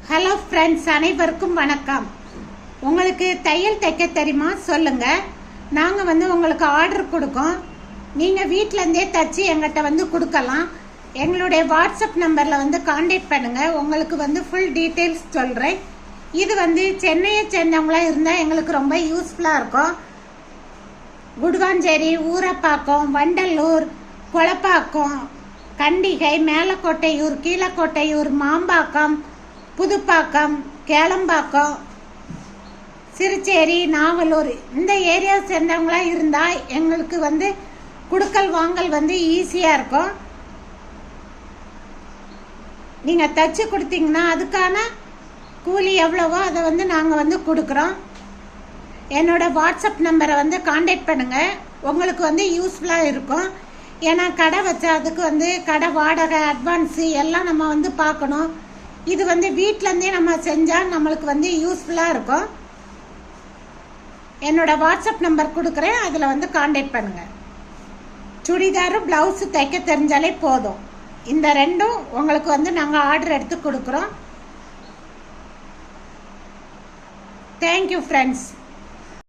Hello friends, அனைவருக்கும் வணக்கம். உங்களுக்கு தையல் தைக்க தெரியுமா சொல்லுங்கள். நாங்கள் உங்களுக்கு ஆர்டர் கொடுக்கோம். நீங்கள் வீட்டிலேருந்தே தைச்சி எங்கிட்ட கொடுக்கலாம். எங்களுடைய வாட்ஸ்அப் நம்பரில் காண்டாக்ட் பண்ணுங்கள். உங்களுக்கு ஃபுல் டீட்டெயில்ஸ் சொல்கிறேன். இது சென்னையை சேர்ந்தவங்களாக இருந்தால் எங்களுக்கு ரொம்ப யூஸ்ஃபுல்லாக இருக்கும். குடுவாஞ்சேரி, ஊரப்பாக்கம், வண்டலூர், கொளப்பாக்கம், கண்டிகை, மேலக்கோட்டையூர், கீழக்கோட்டையூர், மாம்பாக்கம், புதுப்பாக்கம், கேளம்பாக்கம், சிறுச்சேரி, நாவலூர் இந்த ஏரியா சேர்ந்தவங்களாக இருந்தால் எங்களுக்கு குடுக்கல் வாங்கல் ஈஸியாக இருக்கும். நீங்கள் தைச்சி கொடுத்தீங்கன்னா அதுக்கான கூலி எவ்வளவோ அதை நாங்கள் கொடுக்குறோம். என்னோட வாட்ஸ்அப் நம்பரை காண்டாக்ட் பண்ணுங்கள். உங்களுக்கு யூஸ்ஃபுல்லாக இருக்கும். ஏன்னா கடை வச்சா அதுக்கு கடை வாடகை, அட்வான்ஸு எல்லாம் நம்ம பார்க்கணும். இது வீட்டிலேருந்தே நம்ம செஞ்சால் நம்மளுக்கு யூஸ்ஃபுல்லாக இருக்கும். என்னோட வாட்ஸ்அப் நம்பர் கொடுக்குறேன், அதில் காண்டாக்ட் பண்ணுங்கள். சுடிதாரும் ப்ளவுஸு தைக்க தெரிஞ்சாலே போதும். இந்த ரெண்டும் உங்களுக்கு நாங்கள் ஆர்டர் எடுத்து கொடுக்குறோம். Thank you friends.